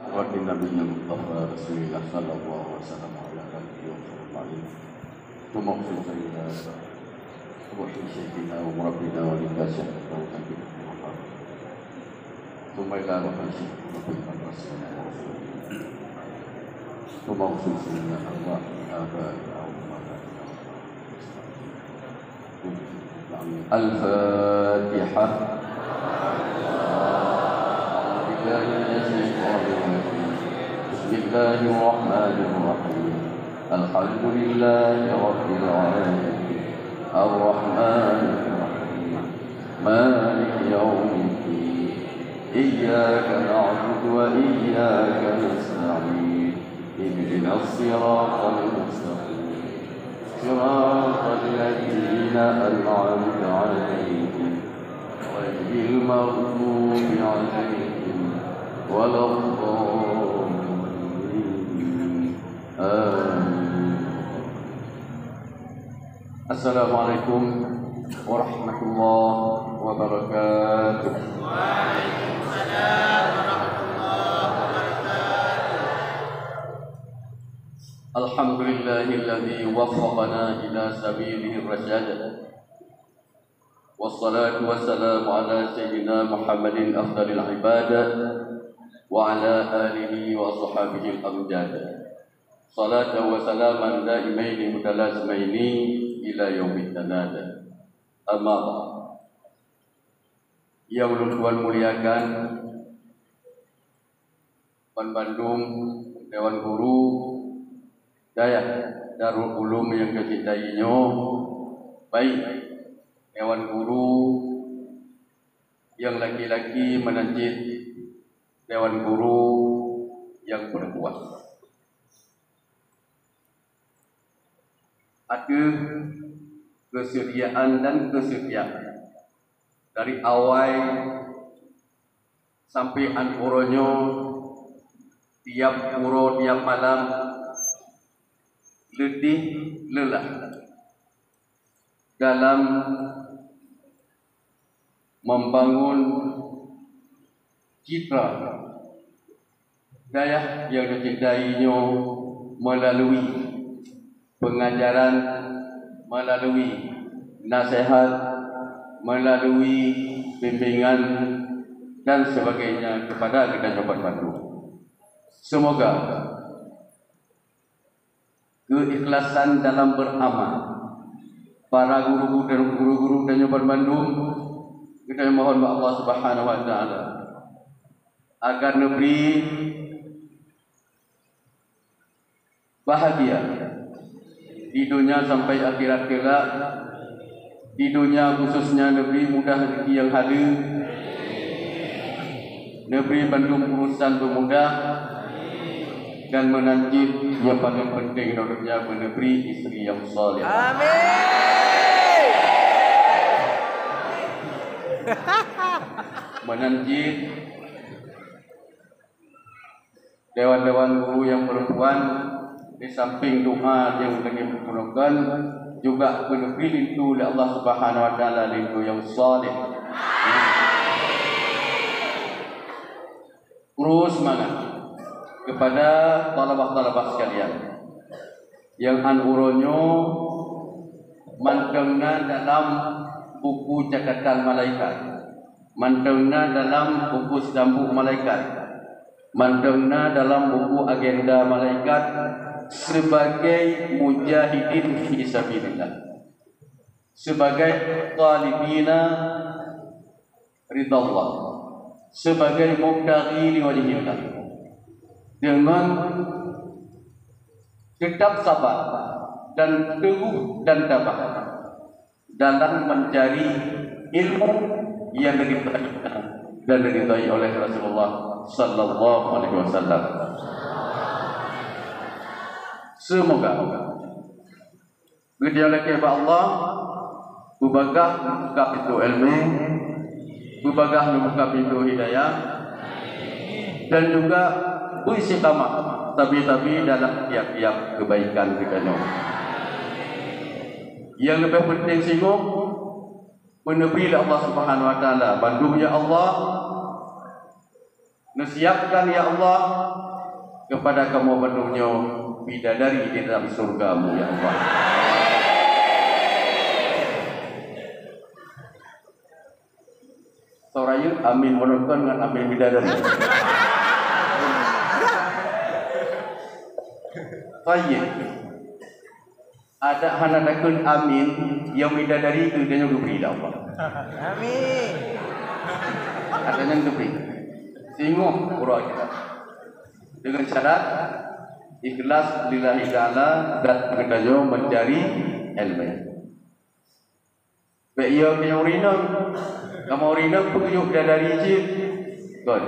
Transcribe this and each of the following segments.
Wakil Nabi Mustafa Rasulullah sallallahu alaihi wasallam ala alihi wa sahbihi. Tuma khususnya wa syaikina wa murabbina wa likasya wa tabi'in wa tuma ila rahmati rabbina Rasulullah. Tuma khususnya Allah Al-Fatihah. Bismillahirrahmanirrahim. Alhamdulillahi rabbil alamin. Ar-Rahmanirrahim. Maliki yaumiddin. Iyyaka na'budu wa iyyaka nasta'in. Ihdinas siratal mustaqim. Siratal ladzina an'amta 'alaihim ghairil maghdubi 'alaihim waladdallin. Assalamualaikum warahmatullahi wabarakatuh. Waalaikumsalam warahmatullahi wabarakatuh. Alhamdulillahilladzi waffaqana ila sabilir rasyad. Wassalatu wassalamu ala sayyidina Muhammadin afdalil ibadah wa ala alihi wa ashabihi al-amjad. Salatan wa salaman daimaini mutalazimaini ila yaumil tanad. Amma ba'd. Yang Tuhan muliakan Pan Bandung, Dewan Guru Daya Darul Ulum yang kecintainya, baik Dewan Guru yang laki-laki menanjit Dewan Guru yang perempuan. Ada kesediaan dan kesetiaan dari awal sampai anturonyo, tiap puro tiap malam letih lelah dalam membangun citra daya yang dicintainya melalui pengajaran, melalui nasihat, melalui bimbingan dan sebagainya kepada kita Sobat Bandung. Semoga keikhlasan dalam beramal para guru-guru dan Sobat Bandung, kita mohon Allah Subhanahu wa taala agar negeri bahagia di dunia sampai akhirat kelak. Di dunia khususnya negeri mudah rezeki yang hadir, negeri Bandung urusan bermudah, dan menanjit yang paling penting untuknya menegeri istri yang saleh. Amin. Menanjit dewan-dewan guru yang perempuan, di samping doa yang lagi diperlukan juga menegeri itu oleh Allah Subhanahu wa taala itu yang saleh. Terus semangat kepada talabah-talabah sekalian yang anuronyo mantengna dalam buku catatan malaikat, mantengna dalam buku sedambuk malaikat, mantengna dalam buku agenda malaikat sebagai mujahidin fi sabilillah, sebagai talibina ridallah, sebagai mubtaghi li wajhillah, dengan tetap sabar dan teguh dan tabah dalam mencari ilmu yang diridhai dan diridhai oleh Rasulullah sallallahu alaihi wasallam. Semoga berjalan ke Allah, bubagah membuka pintu ilmu, bubagah membuka pintu hidayah, dan juga istiqamah tapi dalam tiap-tiap kebaikan kita. Yang lebih penting singgung menepi Allah Subhanahu wa taala. Bandung ya Allah, Nasiapkan ya Allah kepada kamu penuhnya bidadari di dalam surgamu ya Allah. Soraya amin menonton dengan amin bidadari. Baik. Ada hanadakun amin yang bidadari itu dia diberi Allah. Amin. Ada yang diberi. Singgung urut kita. Dengan syarat ikhlas lillahi ta'ala dan mengajo mencari ilmu. Baik ia punya urinam, kamu urinam pujuk dari cip, kan?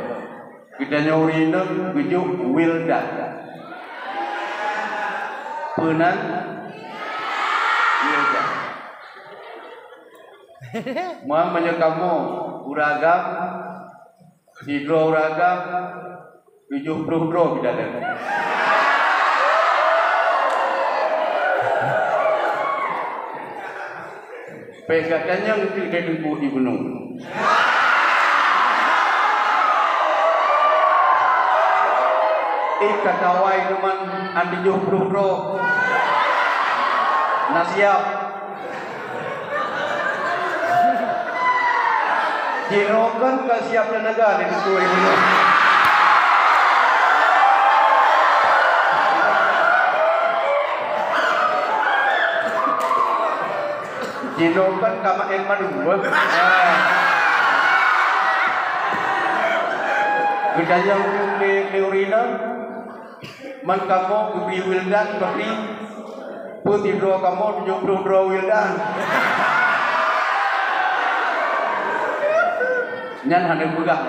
Kita urinam pujuk wildan, penan wildan. Muhammadnya kamu uragam, hidro uragam, pujuk bro bidadari. Pegatannya mesti dia tunggu di gunung. Kakawai teman andi bro nasiap. Jirokan kasiap tenaga di tunggu di gunung. Jinokan kama madu. Kita yang leurina man kamu beri wildan beri putih dua kamu 72 wildan. Nyan hanya pegang.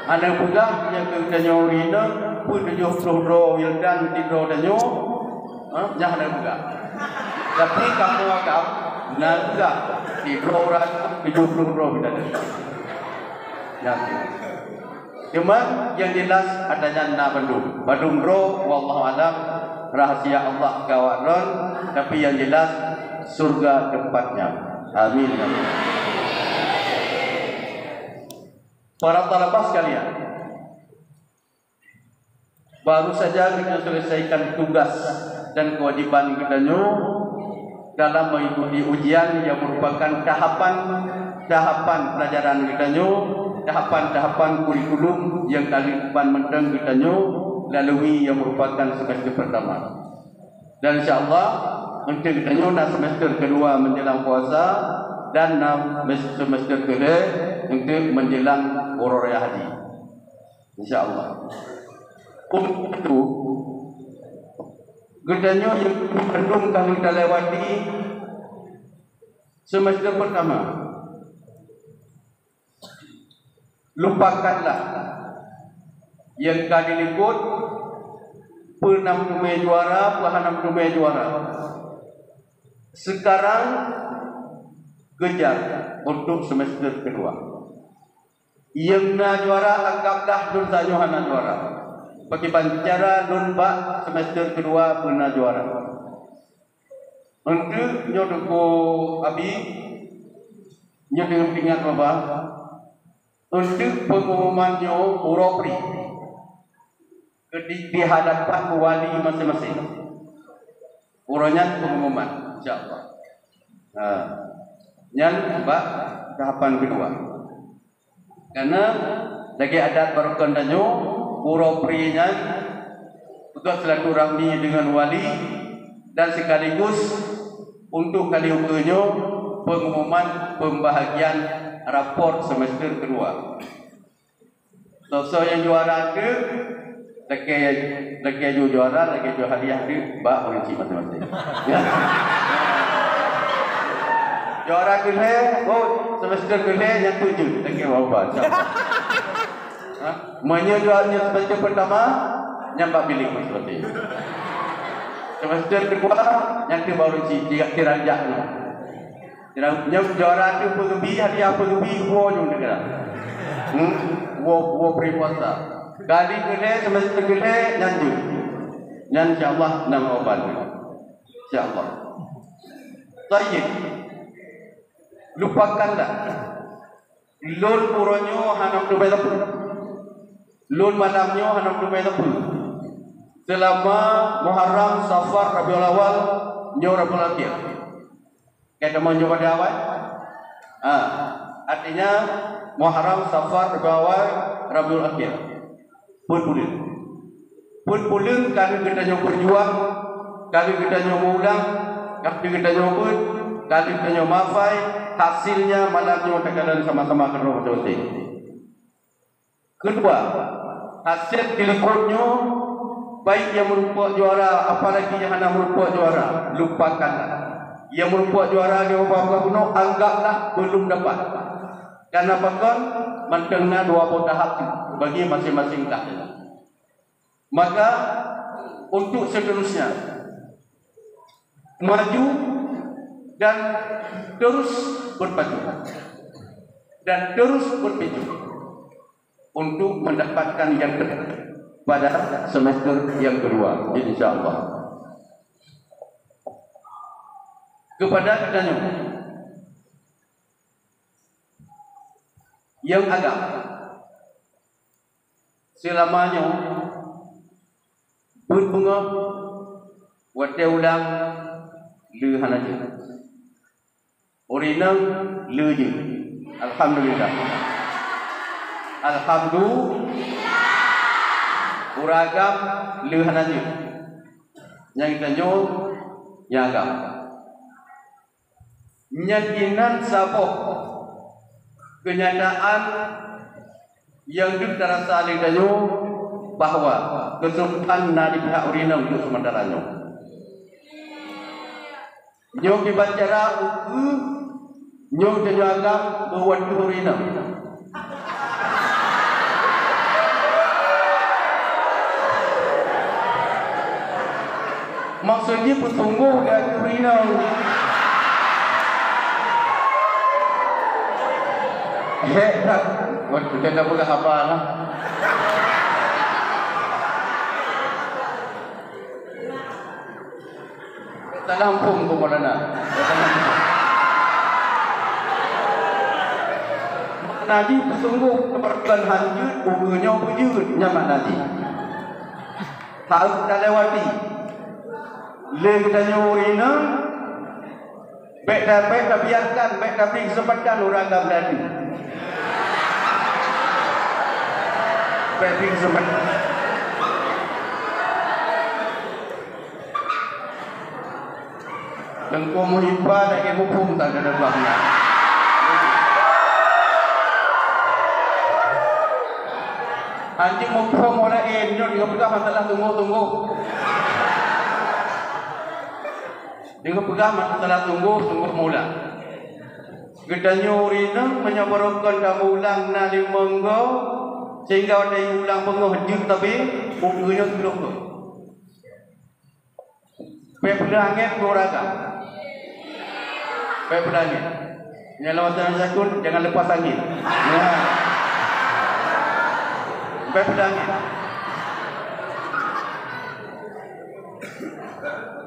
Hanya pegang yang kita nyorina putih 72 wildan tidur dan nyo. Nyan hanya pegang. Tapi kamu agak naga di orang 70 bidadari. Cuma yang jelas adanya na Badung ro wallahu alam rahasia Allah kawaron, tapi yang jelas surga tempatnya. Amin. Para talabah sekalian, baru saja kita selesaikan tugas dan kewajiban kita dalam mengikuti ujian yang merupakan tahapan pelajaran kita tahapan kurikulum yang kali depan menteng kita lalui yang merupakan semester pertama. Dan insyaallah untuk kita semester kedua menjelang puasa dan semester kedua untuk menjelang Urul Haji. Insyaallah. Untuk itu gedanya yang penuh kami kita lewati semester pertama. Lupakanlah yang kali ikut penam dunia juara, pehanam dunia juara. Sekarang kejar untuk semester kedua. Yang na juara anggaplah dun sanyo hana juara. Bagi bicara lomba semester kedua pernah juara. Untuk nyodoku abi nyodeng ingat bapa. Untuk pengumumannya uropri di hadapan wali masing-masing. Uronya pengumuman, insyaallah. Yang tahapan kedua. Karena lagi adat barokah danyo uroprinya juga silaturahmi dengan wali dan sekaligus untuk kali ukurnya pengumuman pembahagian rapor semester kedua. So yang juara itu lagi juara, lagi hadiah itu bak orang cik macam-macam. Juara kedua, semester kedua yang 7 lagi apa? Menjualnya semester pertama nyampak bilik seperti itu. Semester kedua yang baru diranjak. Yang juara itu pergi hadiah pergi wo jom negara. Wo berpuasa. Kali kedua semester kedua lanjut. Dan insyaallah nama obat. Insyaallah. Baik. Lupakanlah. Lol puronyo hanam tu Lun malamnya hanam dumai tepu. Selama Muharram, Safar, Rabiul Awal, nyo Rabiul Akhir. Kita mau coba di awal. Artinya Muharram, Safar, Rabiul Awal, Rabiul Akhir. Pun kali kita nyo berjuang, kali kita nyo mengulang, kali kita nyo pun, kali kita nyo mafai, hasilnya malamnya kita sama-sama kerana betul. Kedua, hasil berikutnya baik yang merupakan juara, apalagi yang hendak merupakan juara, lupakanlah. Yang merupakan juara dia apa-apa pun anggaplah belum dapat. Karena bahkan mentengah dua tahap bagi masing-masing tahap. Maka untuk seterusnya maju dan terus berpacu dan terus berpiju untuk mendapatkan yang terbaik pada semester yang kedua, insyaAllah. Kepada katanya yang agak selamanya berbunga wadah ulang le hanaje orinang le je. Alhamdulillah. Alhamdulillah. Uragam le hanaje yang kita nyo nyagam nyakinan sabok kenyataan yang terasa oleh kanyo bahawa kesumphan na di pihak urina untuk sementara nyo. Nyo kibacara uku nyo kenyagam buat urina. Maksudnya petunggu dan urina. Hebat. Kita tak boleh apa lah. Tak lampung tu mana nak. Naji sungguh keperluan hanjut, bukunya wujud nyaman naji. Tak kita lewati. Le kita nyurina, baik dah biarkan, baik tapi sempatkan orang agam tadi. Baik sempatkan. Tengku muhibah dan ibu pun tak ada belakangnya. Anjing mumpung orang nyok dia pegang masalah tunggu. Dia pegang masalah tunggu mula. Kita nyurina menyabarkan kamu ulang nali menggo sehingga ada yang ulang penghujung tapi bukunya belum. Pepulangnya kurang. Baik berangin. Nyalawatan zakun jangan lepas angin. Baik berangin.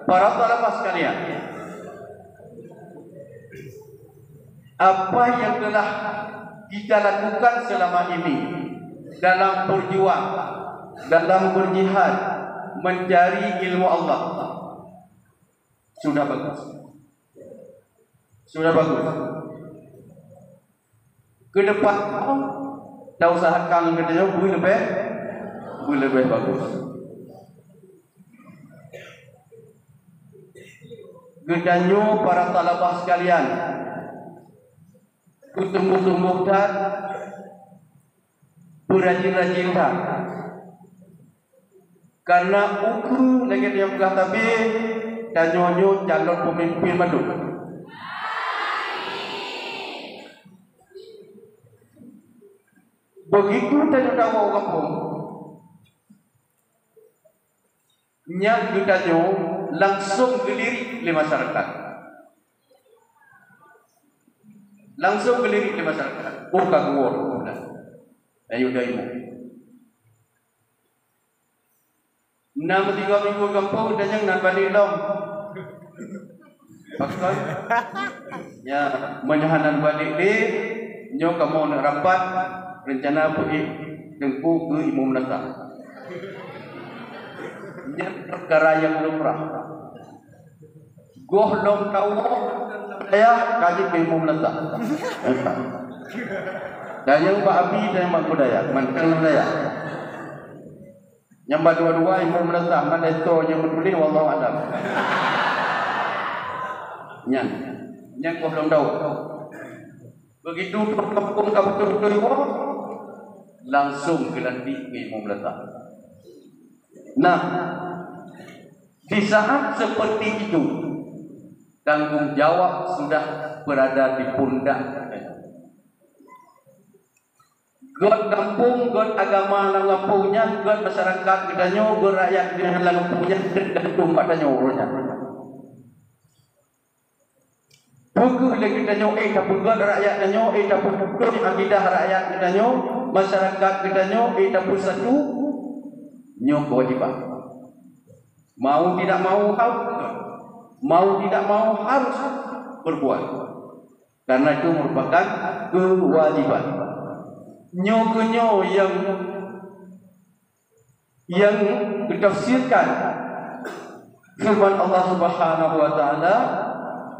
Para talabah sekalian, apa yang telah kita lakukan selama ini dalam berjuang, dalam berjihad mencari ilmu Allah sudah bagus. Sudah bagus. Ke depan kita usahakan kerja lebih bagus. Kedanyo para talabah sekalian, kutumbuh-tumbuh dan berajin-rajin dan karena ukur lagi dia bukan tapi danyo calon pemimpin madu. Begitu tanya tahu kampung, nyak gedanyo langsung gelirik di masyarakat. Langsung gelirik di masyarakat. Bukan gua. Ayo dah ibu. 6 3 minggu kampung dan yang nak balik dong. Pasal ya menyahanan balik di nyo kamu nak rapat rencana pergi tengku ke Imam Nazar. Ini perkara yang lumrah. Goh long tahu saya kaji ke Imam Nazar. Dan yang Pak Abi dan yang Mak Budaya, manteng Budaya. Yang dua-dua Imam Nazar, mana itu yang betul wallahu a'lam. Yang goh long tahu. Begitu kampung langsung kelantik ke Imam Nazar. Nah, di saat seperti itu, tanggung jawab sudah berada di pundak. God kampung, God agama lang kampungnya, God masyarakat kedanyo, God rakyat dengan lang kampungnya, dan tumpat danyo urunya. Buku lagi kedanyo, tapi God rakyat danyo, tapi buku akidah rakyat kedanyo, masyarakat kedanyo, tapi satu nyo kewajiban. Mau tidak mau harus berbuat. Karena itu merupakan kewajiban. Nyo yang ditafsirkan firman Allah Subhanahu wa taala,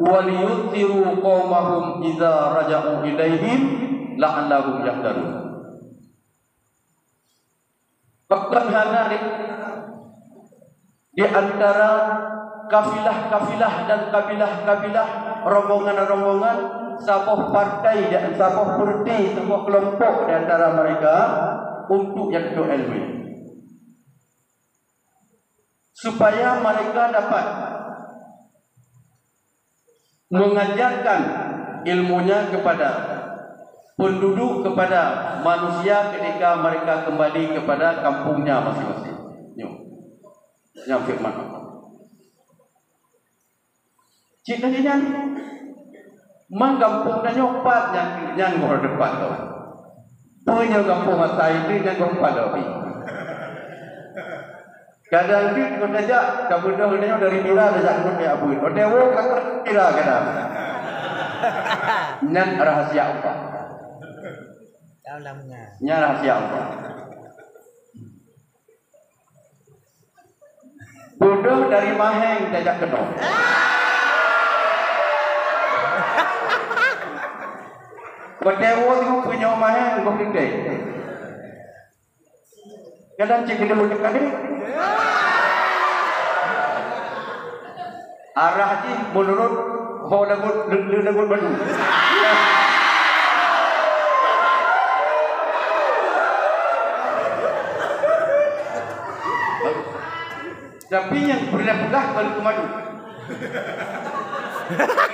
waliyuthiru qaumahum idza raja'u ilaihim la'allahum yahtadun. Bahkan hari di antara kafilah-kafilah dan kabilah-kabilah, rombongan-rombongan, sebuah partai dan sebuah parti, sebuah kelompok di antara mereka untuk yaktu ilmu, supaya mereka dapat mengajarkan ilmunya kepada penduduk, kepada manusia ketika mereka kembali kepada kampungnya masing-masing. Yang firman cita-cita mang kampung na nyopat yang ngor depan tu. Punya kampung asai itu yang ngompat tu. Kadang tu kau saja kabudah ni dari Mira dah jatuh ke Abu. Odewo kakak Mira kadang. Nyan rahasia apa? Dalamnya. Nyan rahasia apa? Bodoh dari Maheng jajak kena. Kodewo tu punya Maheng kau tinggal. Kadang cik dia boleh kali. Arah je menurut ho lagut badu. Tapi yang pernah pegah kalau ke madu.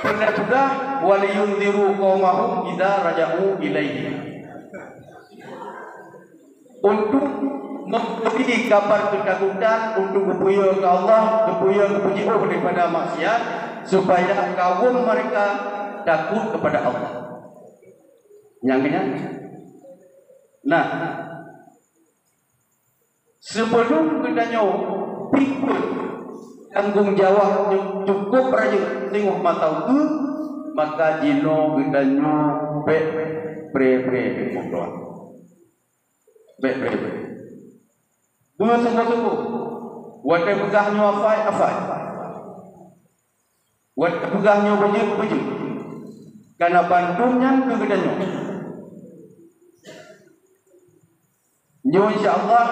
Pernah pegah waliyunziru qaumahum idza raja'u ilaihi. Untuk memberi kabar ketakutan, untuk berpuya ke Allah, berpuya kepuji Allah daripada maksiat, supaya kaum mereka takut kepada Allah. Yang nah, sebelum kita pikir tanggung jawab yang cukup raja tengok mata itu, maka jino kita pre berdoa. Bunga sungguh-sungguh. Wadah pegahnya afai. Wadah pegahnya baju. Karena bantunya kegedannya. Nyo insyaAllah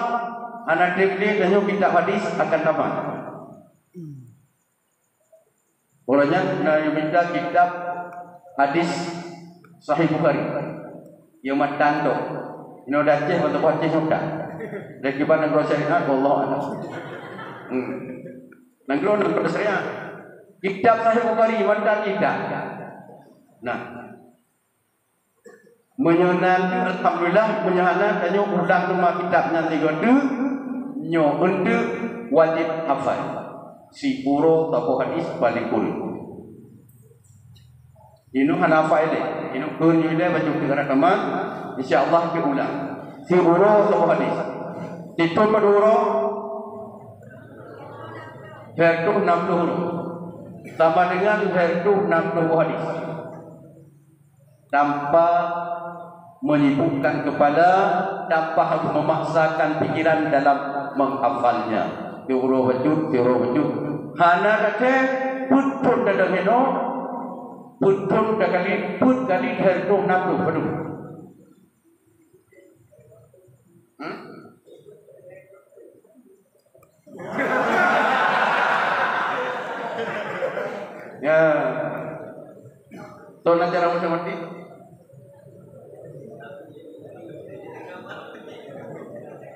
anak dek-dek dan nyo kitab hadis akan tamat. Orangnya nak minta kitab hadis Sahih Bukhari. Yang matando. Ini dah cek untuk hadis sudah. Dan kibar negara syariat Allah a'lam. Negara syariat. Kitab Sahih Bukhari mantan kitab. Nah, menyenang alhamdulillah menyenang dan nyo ulang rumah kitabnya 3 nyo untuk wajib hafal. Si uro tokoh hadis balikul. Inu hanafa ile, inu kun ile baca kira kaman insyaallah diulang. Si uro tokoh hadis. Itu peduro herdu 60 huruf sama dengan herdu 60 hadis tanpa menyibukkan kepala tanpa harus memaksakan pikiran dalam menghafalnya. Teuro wujud hana kate pun dalam heno pun kali herdo naku padu. Ya, tahu nak cara macam mati?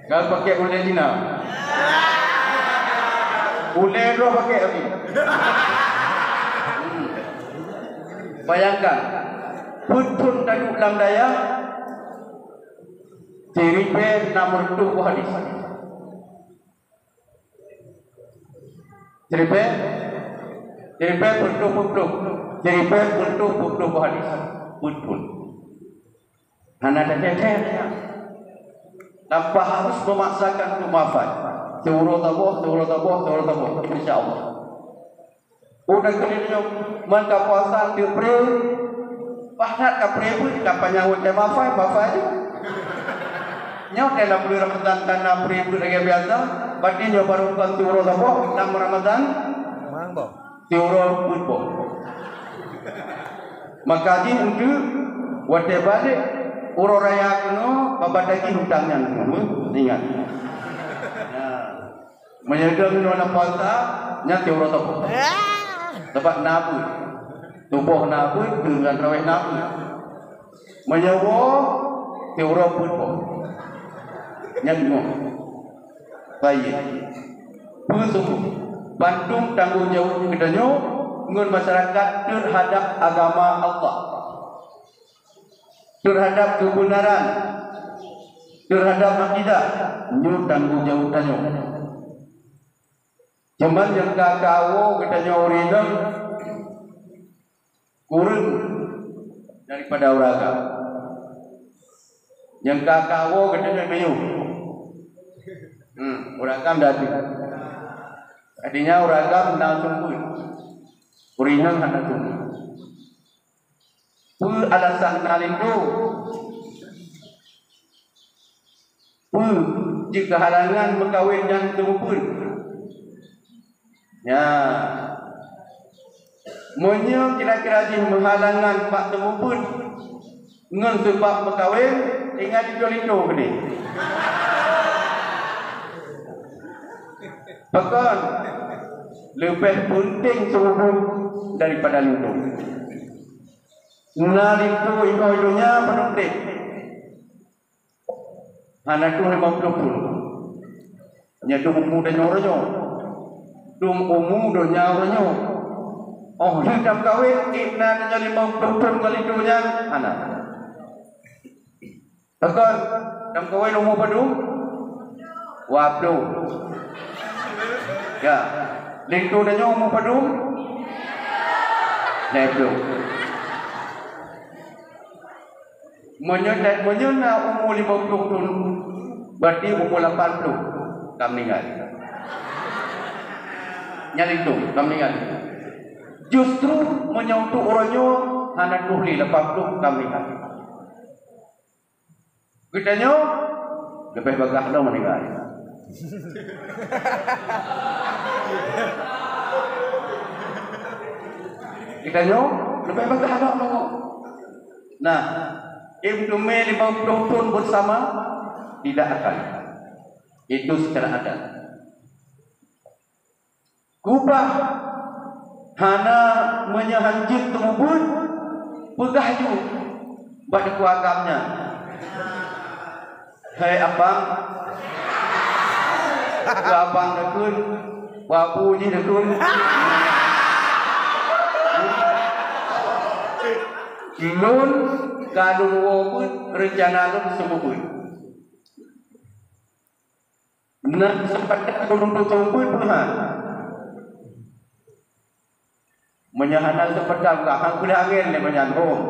Kalau pakai ulen Cina, ulen roh pakai lagi. Bayangkan, pun taduk dalam daya, ciripe nomor 2 hadis. Ciripe puluh hadis. Pun. Hana teteh. Tanpa harus memaksakan untuk menghafal. Teuro tabuh. Insya-Allah. Udah kelihatan man puasa tiupre. Pahat kapre pun kapanya udah mahfal je. Nyau dalam bulan Ramadan karena pre lagi biasa, berarti nyo baru kan teuro tabuh dalam Ramadan. Mangbo. Teuro pun. Maka di untuk wate balik uro raya kuno babadagi hutangnya kuno ingat. Menyedang nona puasa nya teuro tabuh. Tempat nabu. Tubuh nabu dengan raweh nabu. Menyewa teuro pun. Nya kuno. Baik. Pusung Bandung tanggung jawab kedanyo ngun masyarakat terhadap agama Allah, terhadap kebenaran, terhadap akidah, nyu tanggung jawab tanyo. Cuman yang kakawo kedanyo urinang kurang daripada uraga. Yang kakawo kedanyo mayu. Uragam dati. Artinya uragam na tunggu. Urinang hana tunggu. Alasan halindu. Jika halangan berkawin yang tumpul. Ya. Monyo kira-kira di menghalangan pak tumpul. Ngan sebab berkawin ingat dijolindu ni. Bahkan lebih penting suhu daripada lindung. Lindung hidupnya penting. Anak tu 50 pun. Nyatu umur dan nyornya. Dum umur dan nyornya. Oh, hidup kawin ikna jadi 50 pun kali hidupnya anak. Bahkan dalam kawin umur padum wabdu. Ya, lingku dan nyo umur padum. Neblu. Menyo na umur 50 tahun, berarti umur 80 kam meninggal. Nyali tu kam meninggal. Justru menyentuh orangnya hana tuhli 80 kam meninggal. Kitanya lebih bagah dah meninggal. Kitanya lebih bagah dah meninggal. Nah, Ibnu Mei 50 tahun bersama tidak akan. Itu secara adat. Kubah hana menyahanjit tumubun pegahju pada kuagamnya. Hai abang, abang dekun, bapu ni dekun. Nun kadun wopun rencana nun semupun. Nak sempat kadun tumpun puhan. Menyahanal seperti hang kuda angin le menyanggong.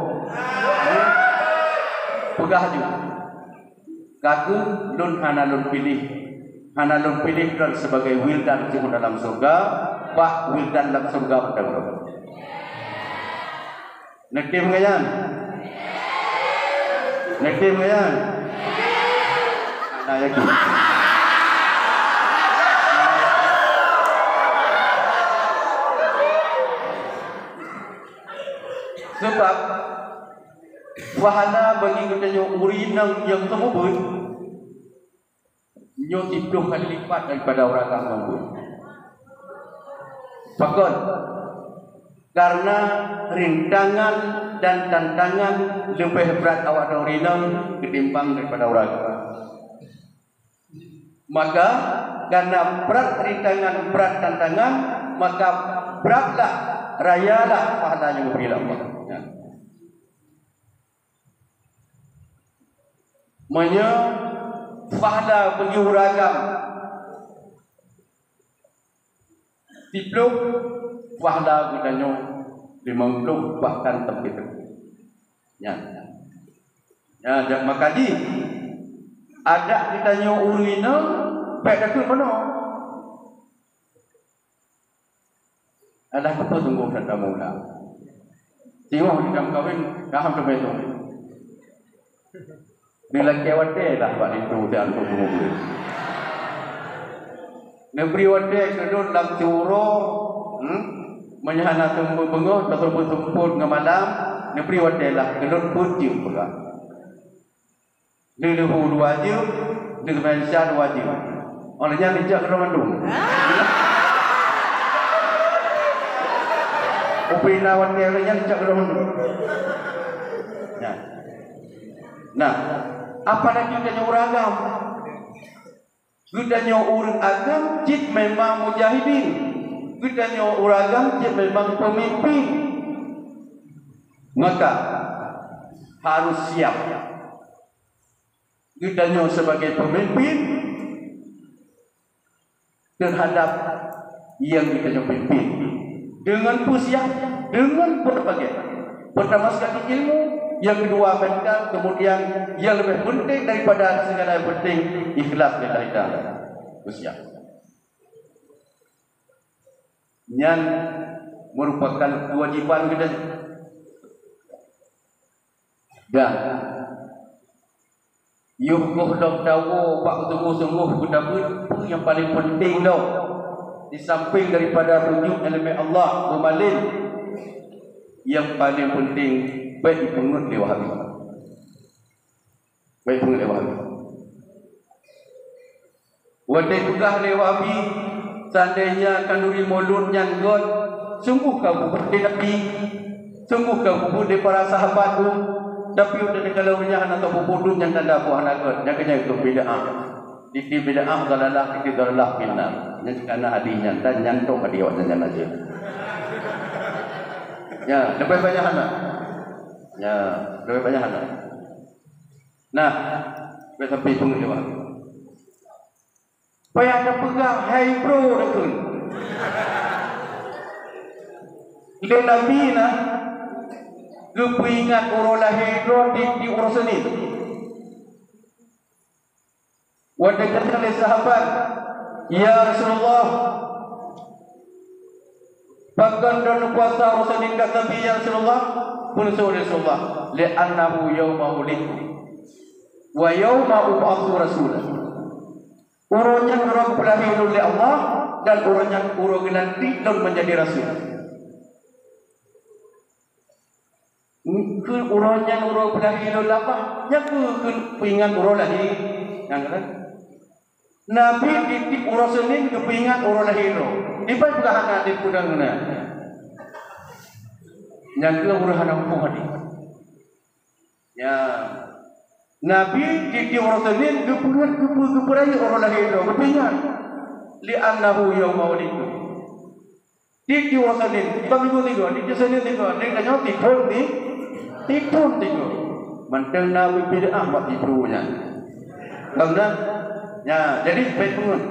Pegahju. Kaku lun hanalun pilih dan sebagai wildan di dalam surga, pak wildan dalam surga pada. Nanti mengayan. Yakin kan? Anak yakin. Sebab wahana bagi kita yang urinang yang tersebut nyo 10 kali lipat daripada orang tersebut. Bahkan karena rintangan dan tantangan lebih berat awak urinang ketimbang daripada orang. Maka karena berat rintangan, berat tantangan, maka beratlah, rayalah pahala yang beri Allah. Manya pahala bagi uragam. Tipluk pahala gudanya 50 bahkan lebih. Ya. Ya, maka di ada ditanya urina baik dak mana? Ada apa tunggu kata mula. Tengok di dalam kahwin dah hampir betul. Bila kewate dah buat itu dan tunggu. Negeri wate kedut dalam curo menyahana tumbuh bengok betul-betul ngamalam negeri wate lah kedut putih pula. Leluhur wajib, dengan syar wajib. Olehnya dijak ke Bandung. Upina wate olehnya dijak ke Bandung. Nah, apa lagi kita uragam? Kita urang agam, jid memang mujahidin. Kita uragam, jid memang pemimpin. Maka harus siap. Kita sebagai pemimpin terhadap yang kita pimpin dengan siap, dengan berbagai. Pertama sekali ilmu, yang kedua mental, kemudian yang lebih penting daripada segala yang penting ikhlas lillahi ta'ala. Siap. Yang merupakan kewajiban kita. Dan yukuh dok tahu pak sungguh-sungguh betul yang paling penting dok di samping daripada rujuk elemen Allah bermalin yang paling penting baik pengut di Wahabi. Baik pengut di Wahabi. Wadai pegah di Wahabi seandainya kanduri mulut nyanggot sungguh kau bukti Nabi, sungguh kau bukti para sahabat tu. Tapi udah kalau renyahan atau bodoh yang tanda buah naga, jangan itu bid'ah. Di bid'ah dalalah, di dalalah finnar. Yang karena hadinya dan nyantok hadi awak jangan aja. Ya, lebih banyak anak. Ya, lebih banyak anak. Nah, sampai tunggu dia. Payah ada pegang hai bro dekun. Ile Nabi na kepingat urang lahir di urusan ini. Wadah kata oleh sahabat, ya Rasulullah, bahkan dan puasa urusan ini kata Nabi ya Rasulullah, pun Rasulullah, li'annahu yawma ulidku wa yawma ub'atsu rasulah. Urangnya urang lahir oleh Allah dan urangnya urang nanti dan menjadi rasul. Urangnya urang lahir apa? Yang kepingan urang lahir. Yang kan? Nabi di urang senin kepingan urang lahir. Di baik anak di kudangna. Yang ke urang anak hadi. Ya. Nabi di urang senin kepingan urang lahir. Kepingan. Li'annahu yawma ulidku. Di urang senin, minggu tiga, di senin tiga, di tanya tipun di tipun tiga. Manteng Nabi bid'ah buat tiprunya. Karena ya, jadi baik pengut.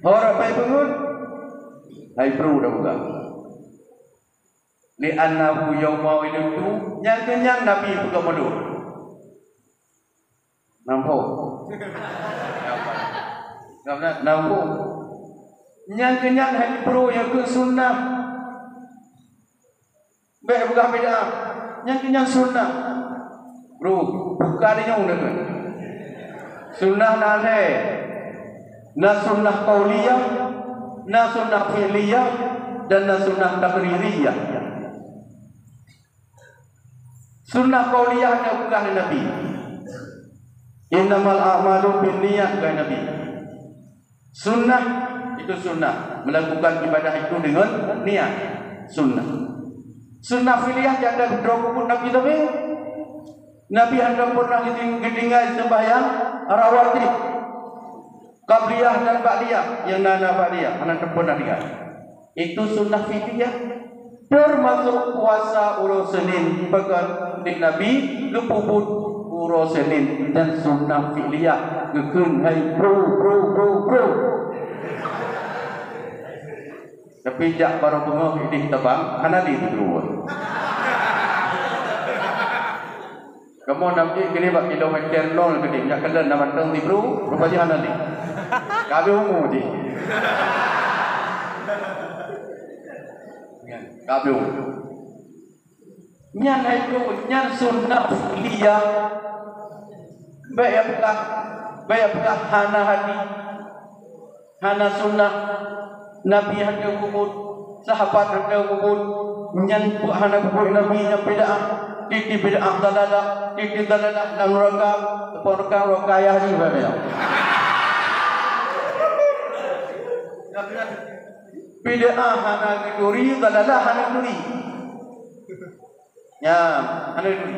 Orang baik pengut, hai pro dah buka. Li'annahu yawma ulidku, yang kenyang Nabi buka malu. Nampak? Nampak? Yang kenyang hai pro yang ke sunnah. Baik buka bid'ah. Yang kenyang sunnah. Bro, bukan dia udah kan. Sunnah nade, na sunnah qauliyah, na sunnah fi'liyah, dan na sunnah takririyah. Sunnah qauliyah yang bukan Nabi. Innamal a'malu binniyat kata Nabi. Sunnah itu sunnah, melakukan ibadah itu dengan niat. Sunnah. Sunnah fi'liyah jangan berdoa Nabi tapi Nabi hendak pernah ketinggal sembahyang rawatib, qabliyah dan ba'diyah, yang nana ba'diyah, anak pernah dengar. Itu sunnah fi'liyah. Termasuk puasa urus Senin pekan di Nabi, lepuput urus Senin dan sunnah fi'liyah. Gekun hai bro. Tapi jak baru pengau di tebang, kanali itu dulu. Kamu nanti kini bak kilometer nol kini, jak kena nama teng di bro, rupanya kanali. Kabe ungu di. Kabel nyan itu nyan sunnah fi'liyah baik apakah hana hadi hana sunnah Nabi hana kubur sahabat hana kubur nyan hana kubur Nabi yang bid'ah titi bid'ah dalalah titi dalalah dan raka rokayah ni baik bid'ah hana guri dalalah hana guri ya hana guri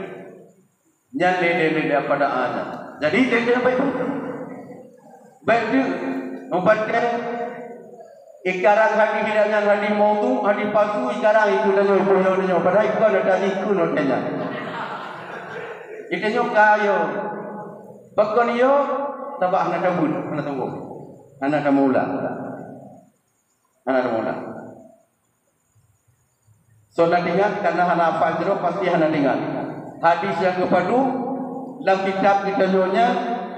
nyan lele pada ana jadi dia baik itu membaca ikarang hadi hidangnya hadi mautu hadi palsu ikarang itu dan yo pada itu ada tadi kuno tanya ikanyo kayo bakon yo tabah hana dabun hana tunggu hana damula hana mula. So nak dengar karena hana fajro pasti hana dengar. Hadis yang kepadu dalam kitab kita nyonya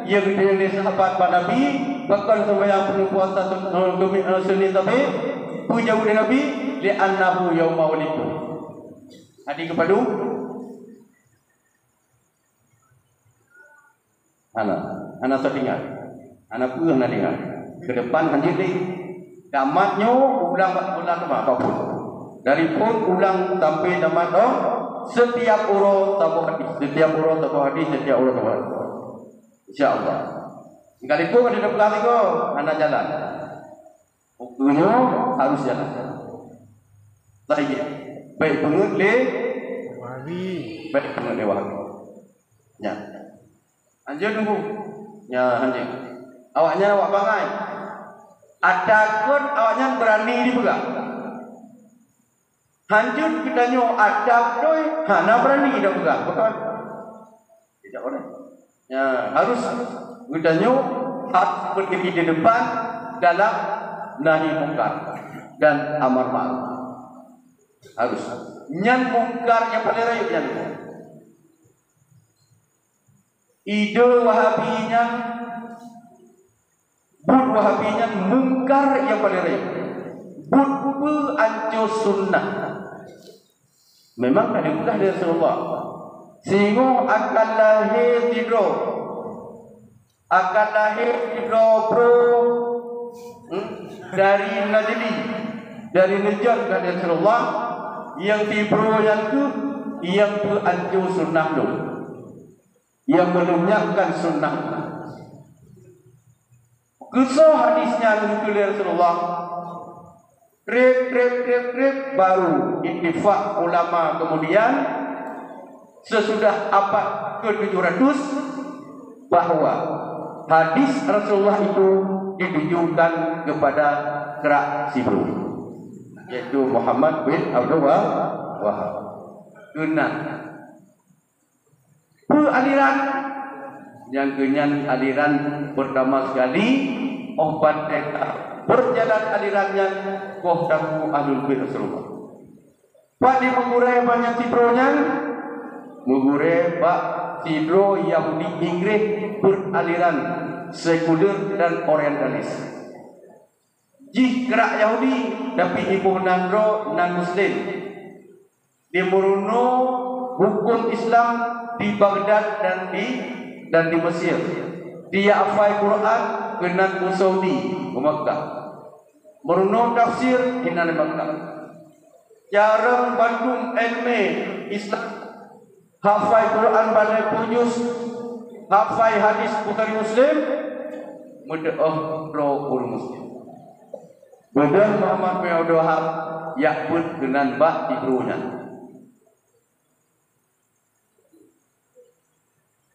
yang dari sahabat Nabi bahkan sembahyang penuh puasa Senin tapi puja Nabi li annahu yauma walidu. Hadis kepadu hana dengar. Hana pun hana dengar. Ke depan hanya damatnya ulang apapun dari pun ulang sampai damat setiap urut tabu hadis setiap urut insyaallah sekalipun ada belas itu anak jalan hukumnya harus jalan baik banget le baik banget le wahabi ya anjir tunggu ya anjir awaknya awak bangai adakun awaknya berani dipegang. Hancur kita nyo adab doi, hana berani kita pegang, betul? Tidak boleh. Ya harus kita nyo harus berdiri di depan dalam nahi mungkar dan amar ma'ruf. Harus. Nyan mungkar yang paling rayu nyan. Ide wahabinya bud wahabinya mungkar yang paling raya bud ancu sunnah memang ada belah dari Rasulullah sehingga akan lahir tidro bro dari Najdi dari Najd dari Rasulullah yang tidro yang tu yang tu ancu sunnah tu yang menunjukkan sunnah. Kisah hadisnya dari Rasulullah. Rep baru ittifaq ulama kemudian sesudah abad ke-700 bahwa hadis Rasulullah itu ditujukan kepada gerak sibru yaitu Muhammad bin Abdul Wahab. Kenal aliran yang kenyan aliran pertama sekali obat berjalan alirannya kohdamu ahlul bait Rasulullah. Pak di mengurai banyak sidronya mengurai Pak sidro Yahudi Inggris beraliran sekuler dan orientalis. Jih gerak Yahudi tapi ibu nandro non muslim di Muruno hukum Islam di Baghdad dan di Mesir. Dia hafal Quran dengan Saudi ke Makkah. Merenung tafsir di Makkah. Jarang Bandung ilmu Islam hafal Quran bandai pujus, hafal hadis Bukhari Muslim, mudah Muslim. Badan Muhammad bin Abdul Wahab yakut dengan bak ibrunya.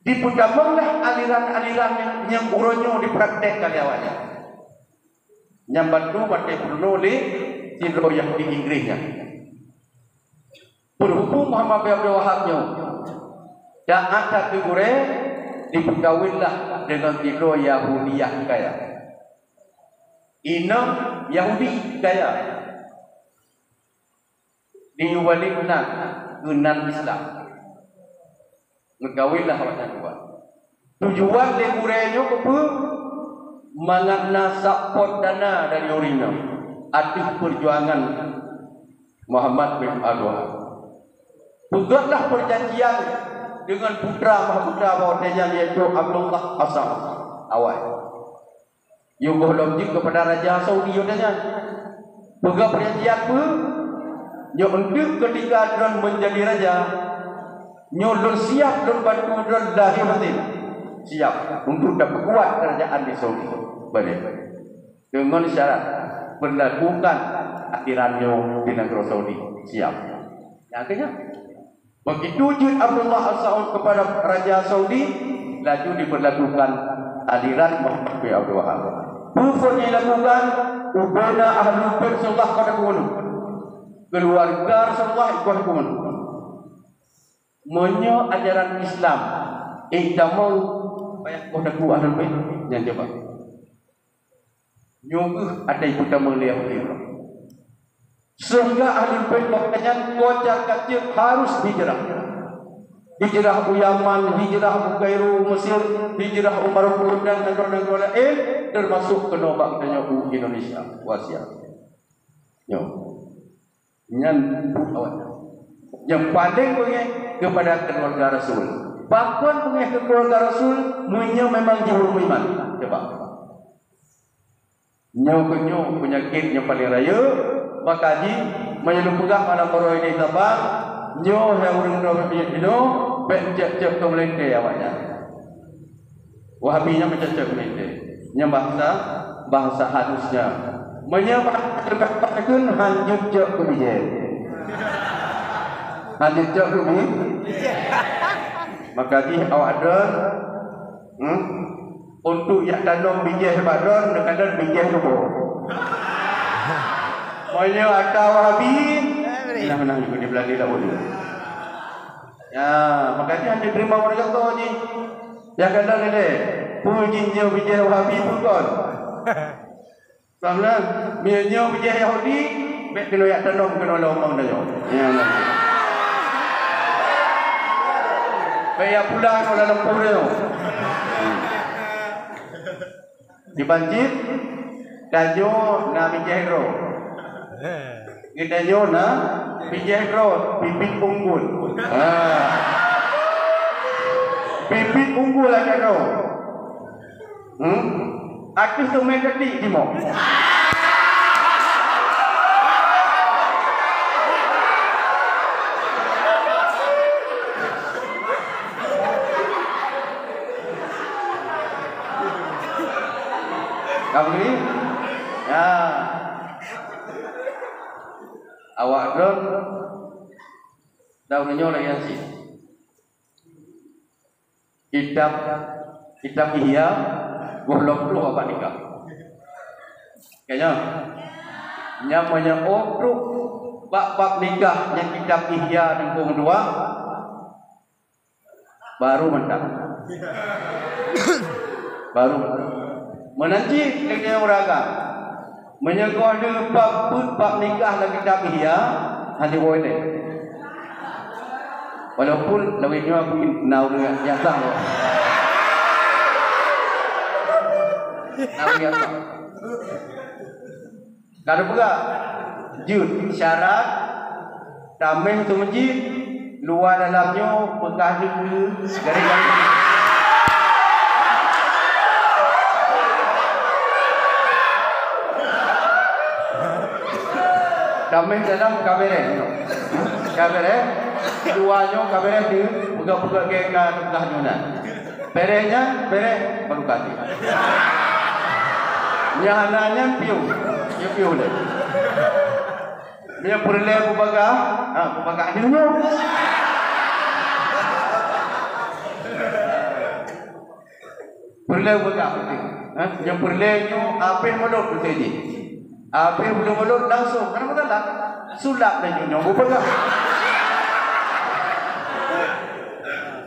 Dipudamanglah aliran-aliran yang uronyo dipraktekkan awalnya. Nyambat tu batai Bruno li silo yang di Inggrisnya. Berhubung Muhammad bin Abdul Wahabnya dan atas figure dipegawinlah dengan silo Yahudiyah kaya. Inam Yahudi kaya diubalikna gunan Islam. Ngegawinlah macam tu. Tujuan legurenya apa? Mangana support dana dari orina atas perjuangan Muhammad bin Abdul Wahab. Buatlah perjanjian dengan putra mahputra bahawanya yaitu Abdullah Hasan awal. Yang berlomji kepada Raja Saudi katanya. Pegang perjanjian apa? Yang untuk ketika dia menjadi raja, nyolong siap dan bantu dan lahir mati. Siap untuk dapat kuat kerajaan di Saudi. Boleh. Dengan syarat berlakukan atirannya di negara Saudi. Siap. Yang akhirnya begitu wujud Abdullah Al-Saud kepada Raja Saudi, laju diberlakukan aliran Muhammad bin Abdul Wahab. Bukannya dilakukan ubana ahlul bait sallallahu alaihi wasallam. Keluarga Rasulullah ikut hukum. Menyo ajaran Islam idamau banyak kodaku ahlul bait yang coba. Nyuguh ada ibu tamu lihat dia. Sehingga ahlul bait maknanya kocar kacir harus hijrah. Hijrah ke Yaman, hijrah ke Kairo, Mesir, hijrah ke Maroko dan negara-negara lain termasuk ke Nobak dan Indonesia. Wasiat. Yo. Yang paling pengen kepada keluarga Rasul. Bahkan pengen ke keluarga Rasul, munya memang jauh iman. Coba. Nyo penyakit yang paling raya, maka haji menyelupukan pada para ini tabang. Nyo yang orang itu becek-cek ke Melente awaknya. Wahabinya becek-cek ke Melente. Yang bahasa hadusnya. Menyebabkan hanjut cek ke bijak. Hanjut cek ke bijak. Maka di awak ada untuk yang tanam bijak badan dengan bijak dulu. Moyo akal Wahabi. Nah juga di belakang tak boleh. Ya, makanya hanya terima mereka tu ni. Yang kadang ni, pujinya bijak Wahabi bukan. Samlah, biarnya bijak Yahudi, baik kena yak tanam kena lomong dah. Ya. Baik pulang kalau lempur dia. Dibanjir, kajo na bijak hero. Kita jona bijak hero, bibit unggul. Bibit unggul lah hero. Artis tu main ketik Timur. Kau ni? Ya. Awak don daunnya lagi nasi. Kitab Ihya belum apa nikah. Kayaknya namanya obruk bab nikah yang kitab Ihya nombor 2 baru mentang. Baru menanti dengan orang menyegoh bab nikah lagi kitab Ihya hanya boleh. Walaupun lawanya aku nau dengan biasa. Nau biasa. Kalau pula jud syarat tameng tu masjid luar dalamnya bekas juga garis-garis. Kami dalam kabere, luarnya kabere di buka-buka ke bekas nyuna. Perenya baru kaki. Yang anaknya piu le. Dia perle bubaga ni mo. Perle bubaga. Yang perle nyo apel molot beteji. Apel belum molot langsung. Kenapa tak? Sulap na nyo bubaga.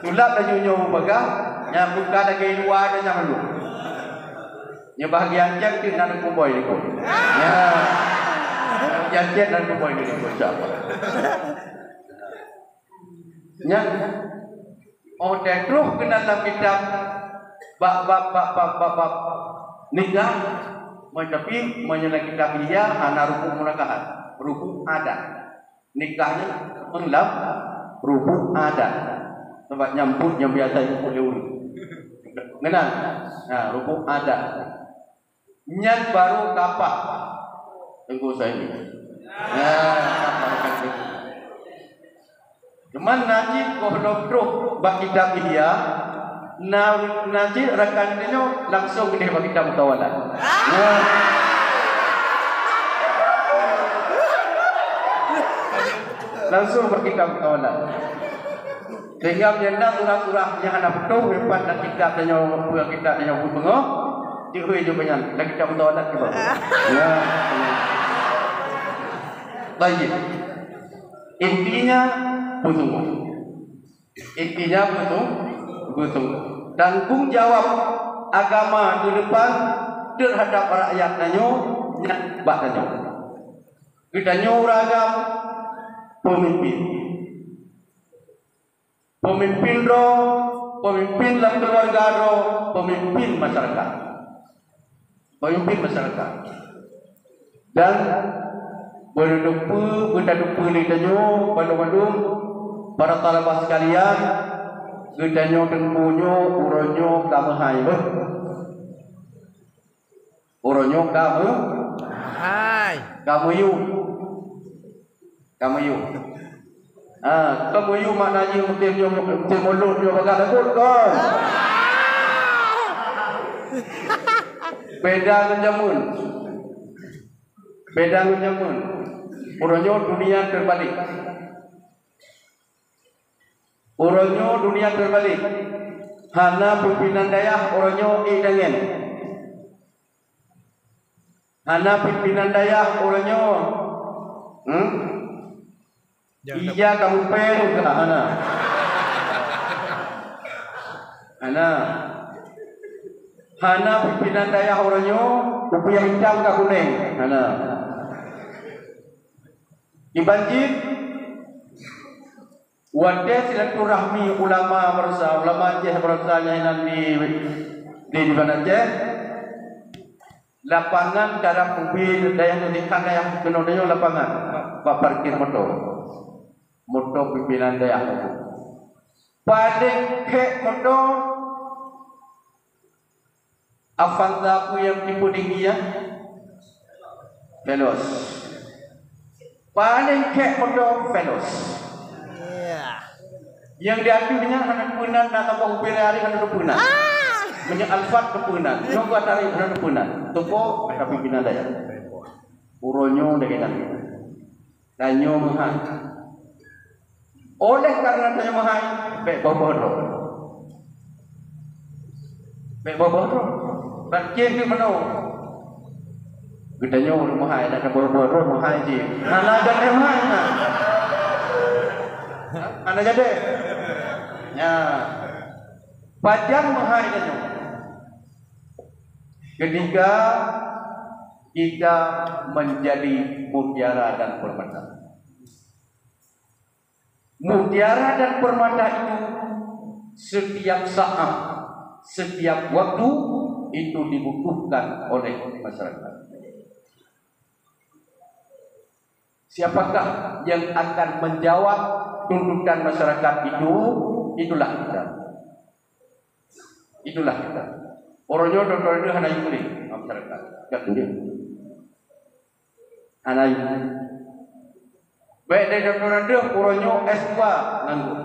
Sulap na nyo bubaga. Yang buka lagi luar dan yang lu. Yang bahagian cek di nan kumboy ni ko. Ya. Yang cek nan kumboy ni ko siapa. Yang terus kena dalam kitab bab nikah tapi menyenang kitab dia hana rukun munakahan, rukun adat. Nikahnya mengelap rukun adat. Tempat nyambut yang biasa nyambut leuri. Menang. Nah, rukun adat. Nyat baru kapak. Tunggu saya ini. Cuman nanti kodok bak kitab dia, nanti rekannya langsung gede bak kitab mutawalat. Langsung bak kitab mutawalat. Sehingga menyenang surah-surah yang ada betul hebat dan kitab dan yang kitab dan yang bengok. Dihui juga yang lagi kita mutawalat ke bawah. Ya. Baik. Intinya betul. Tanggung jawab agama di depan terhadap rakyatnya nyat kita nyuragam pemimpin. Pemimpin dalam keluarga pemimpin masyarakat. Pemimpin masyarakat. Dan berdupu litanyo balung-balung para talabah sekalian litanyo tengpunyo uronyo kamahai beh. Uronyo kamuyu. Kamuyu maknanya mesti mulut yo bagal takut kan. Beda dengan jamun. Uronyo dunia terbalik. Hana pimpinan daerah uronyo idangen. Hana pimpinan daerah uronyo iya kamu peru ke hana. Hana pimpinan daerah uronyo upaya hitam ke kuning. Hana. Dibanjir wadah silaturahmi ulama Aceh yang di mana Aceh lapangan darah mobil daya nedikan daya kenodayo lapangan pak parkir motor pimpinan daya pada kek motor Avanza aku yang tipu tinggi ya Velos paling kek motor Velos yang diakuinya anak punan atau mobil hari anak punan banyak alfat kepunan nunggu dari anak punan tupo ada pimpinan daya uronyo dengan danyo mahal oleh karena danyo mahal baik bobodo bagian di mana gedanya orang mahal ada bobodo mahal je nana ada mahal mana jadi ya pajang mahal itu ketika kita menjadi mutiara dan permata. Mutiara dan permata itu setiap saat, setiap waktu itu dibutuhkan oleh masyarakat. Siapakah yang akan menjawab tuntutan masyarakat itu, itulah kita. Itulah kita. Orangnya dokter itu hanya itu masyarakat. Tak tunjuk. Hanya itu. Baik dari dokter itu orangnya S2 nganggur.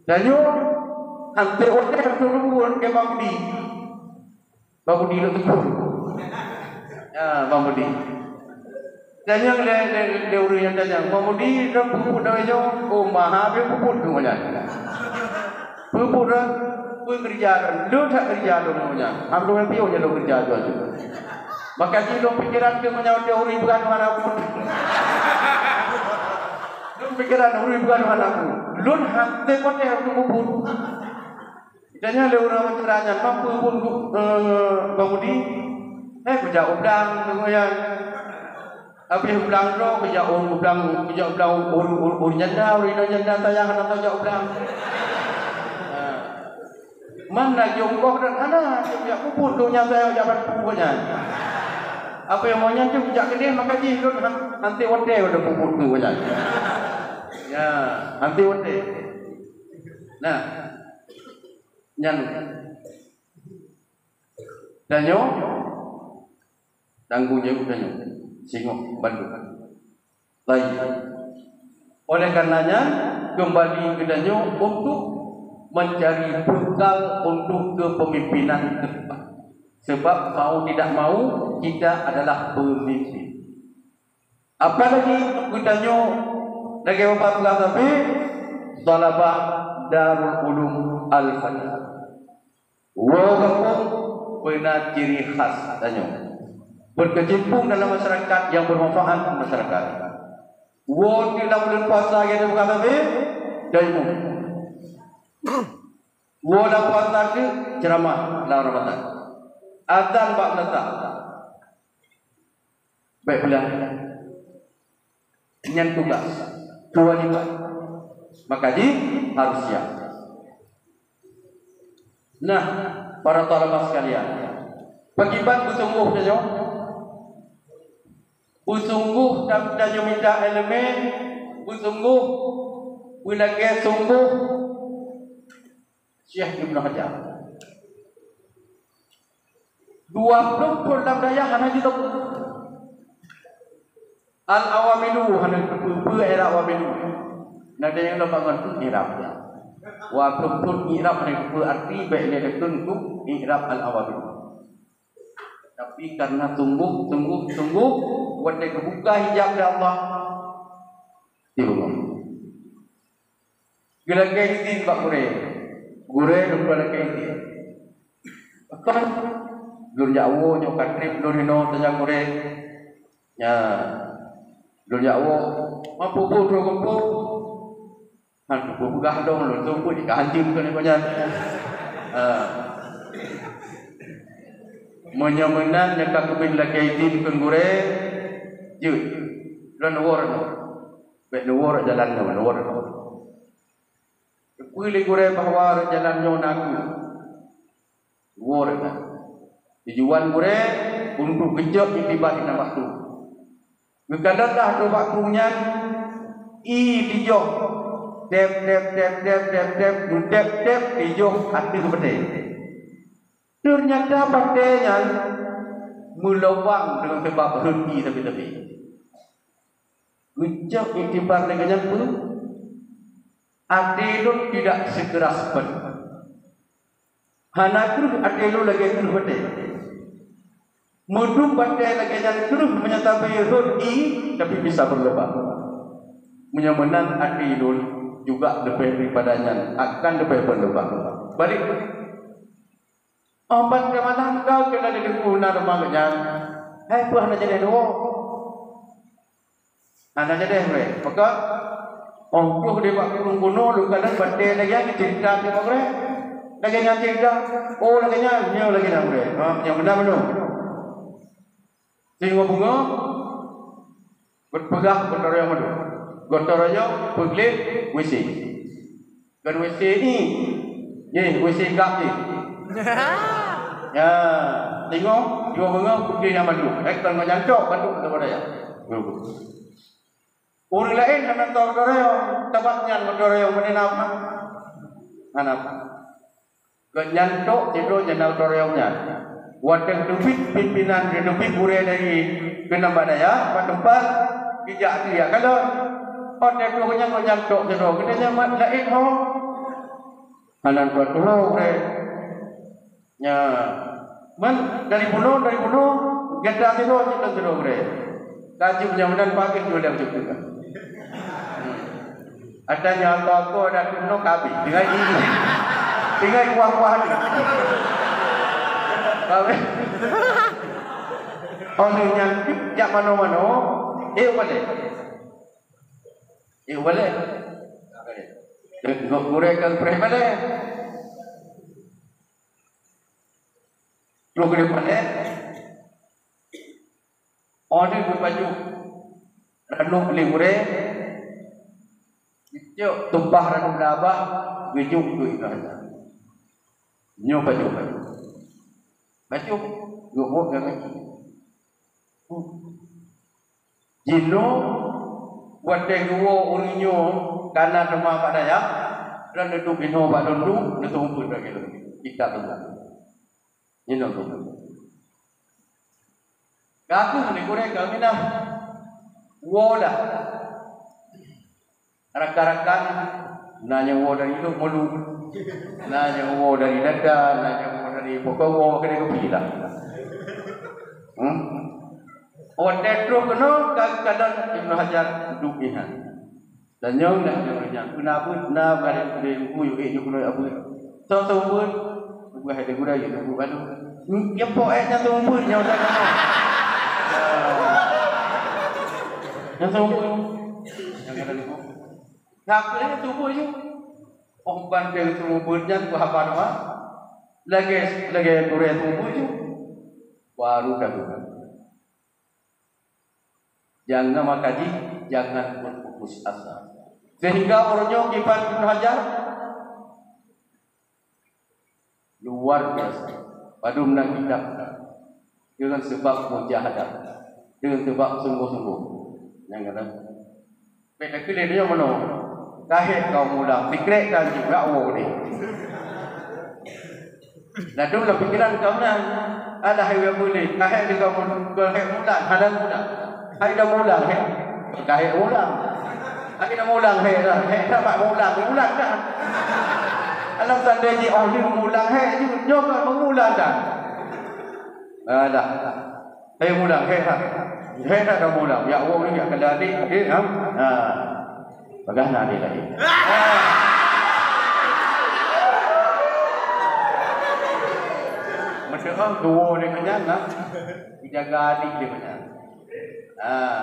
Dan yo hampir orang turun ke Bangudi. Bangudi itu turun. Ya, Bangudi. Dan yang dia urusnya tanya, Bangudi dah puput dah yo, oh maha be puput kemudian. Puput dah, pun kerja, lu tak kerja lu kemudian. Ambil yang pion je lu kerja tu aja. Maka kita pikiran kemudian dia urus bukan mana pun. Lu pikiran urus bukan mana pun. Lun hati kau ni aku puput. Tanya le orang menceranya, mampu pun Bangudi. Kerja udang kemudian. Habis ulang tu kerja ulang janda sayang nak kerja ulang. Mana jongkok dan ana dia puput dunia saya jabat puputnya. Apa yang maunya tu kerja kedai maka ji nanti one day udah puput tu aja. Ya, nanti one day. Nah, nyan danyo tangguhnya danyo singok Bandung. Lagi. Oleh karenanya kembali ke danyo untuk mencari bekal untuk kepemimpinan ke depan. Sebab mau tidak mau kita adalah pemimpin. Apalagi danyo lagi bapak tapi talabah Darul Ulum Al-Fatihah. Walaupun punya ciri khas danyo berkecimpung dalam masyarakat yang bermanfaat untuk masyarakat. Wo dalam bulan puasa kita bukan tapi daimu. Wo dalam puasa itu ceramah dalam Ramadan. Azan bab nasa. Baik pula. Nyan tugas, kewajiban. Maka harus siap. Nah, para talabah sekalian, pagiban bersungguh saja. Bersungguh dan minta elemen, bersungguh wilayah sungguh Syekh Ibn Hajar. 20 daya hanya di top. Al-awamilu hanya era awamilu. Nada yang lepas tu irabnya. Wa pun irab hanya berarti baik dia tentu irab al-awamilu. Tapi karena sungguh buat dia buka hijab dari Allah. Tibung. Gila kain pak gure lupa kain. Kan lur Jawa nyokat trip lur hino tanya gure. Ya. Lur Jawa mampu kumpul. Han buka dong lur tu pun dikantim kan banyak. Menyamenan yang kakubin lagi itu penggure, jut, dan war, bet war jalan nama war. Pilih gure bahawa jalan nyonaku, war kan. Tujuan gure untuk kejut itibat ina waktu. Berkadanglah tu waktunya dijoh, dep dijoh hati kepada. Ternyata partainya melawang dengan sebab berhenti tepi-tepi. Ucap iktibar dengannya pun adilun tidak sekeras pen. Hanakruh adilun lagi terus pada. Mudum partai lagi yang terus menyatakan berhenti tapi bisa berlebat. Menyamanan adilun juga lebih daripadanya akan lebih berlebat. Balik. Ambat ke mana kau kena diguna rumahnya? Hai puan aja deh doa. Anak aja deh, maka ongkuh dia buat kuno lu kadang badai lagi yang cerita dia mare. Lagi yang cerita, oh lagi yang lagi nak mare. Yang benar belum? Tengok bunga berpegah bentar yang mana? Gotor aja pergi WC. Kan WC ni WC gap ni. Ya, tengok dua bunga pergi yang madu. Kalau macam cok bantu kepada ya. Orang lain hana tahu dorong, tempatnya dorong mana nama, hana. Kenyantok tidur jenau dorongnya. Wadah dupit pimpinan dupit burai dari kenapa daya, tempat bijak dia. Kalau orang dorongnya kenyantok tidur, kita nyaman lain ho. Hanan buat dorong nya, man dari bunuh, kita tidur kita tidur kaji mudah-mudahan pakai dua dah juga. Ada nyata aku ada kuno kabi, tinggal kuah-kuah ni. Orang yang jak mana-mana, boleh. Gorengkan perih boleh. Lo boleh. Orang berbaju ranum beli goreng. Jom tumpah ranum labah, gejung tu ikan. Nyo baju. Gubuk kan. Jino wadah dua urinyo karena rumah Pak Dayak dan itu bino Pak Dondu itu umpun bagi lu. Kita tunggu. Jino tu. Kaku ni goreng kami dah. Woda. Rakan-rakan nanya wo dari itu mulu. Nanya wo dari dada, nanya wo dari pokok kena kepila. Odet terus kena kadang Ibnu Hajar duduk ni han. Dan nyong nak nyong kenapa nak ada dia buku yo kuno apa. So pun buat ada guna je buku baru. Ya poetnya tu pun nyong tak kena. Yang pun yang ada buku. Nak kena tu pun je. Orang bandel tu pun jangan ku hafal nama. Lagi gurau tu pun je. Baru dah. Jangan nama kaji, jangan berputus asa. Sehingga orangnya Ibn Hajar luar biasa. Pada menang kitab dengan sebab mujahadah, dengan sebab sungguh-sungguh. Yang kata, beda kali dia mana? Kahit kau mula, fikir kan juga awak ni. Nah tu lah pikiran kau nak ada yang boleh. Kahit dia kau mula, ada mula. Hai dah mulang kahit mulang. Hai dah mulang dah pak mulang dah. Alam tanda ji ni mulang je nyo kan mulang dah. Dah. Hai mulang dah mulang. Ya Allah ni akan jadi bagaimana dia lagi. Macam dua dia kenyang lah. Dijaga adik dia kenyang.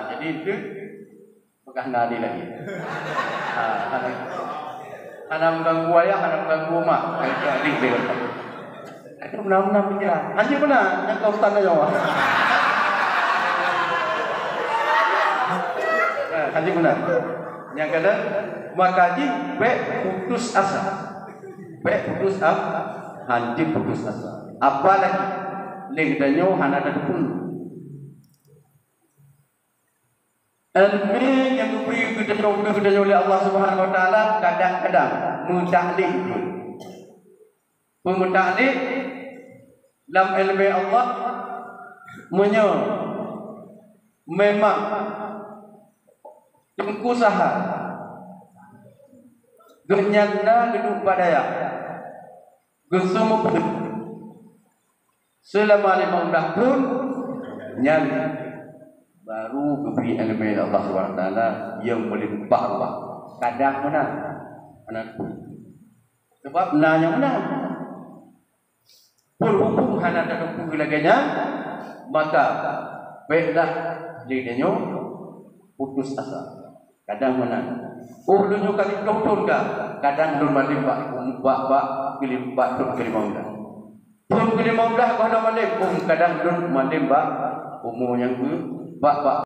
Jadi itu bekas nadi lagi. Anak mengganggu ayah, anak mengganggu mak. Itu adik dia. Itu benar-benar pikiran. Anjing benar, yang kau tanda jawab. Anjing benar. Yang kata, makaji baik putus asa. Hancur putus asa. Apalagi legdanyo hanada pun. Ilmu yang diberi kepada oleh Allah Subhanahu Wa Taala kadang-kadang mutaklid. Mutaklid dalam ilmu Allah memang usaha genyana gedung padaya gesumuk selama 15 tahun nyanyi baru beri ilmu Allah SWT yang melimpah Allah. Kadang menang anakku. Sebab nanya menang. Pun hukum hana tak hukum laganya, maka baiklah dirinya putus asa. Kadang menang. Dulu kali doktor dah. Kadang dulu melimpah bak kelimpah tu kelimaudah. Pun kelimaudah kalau melimpah kadang dulu melimpah umur yang bak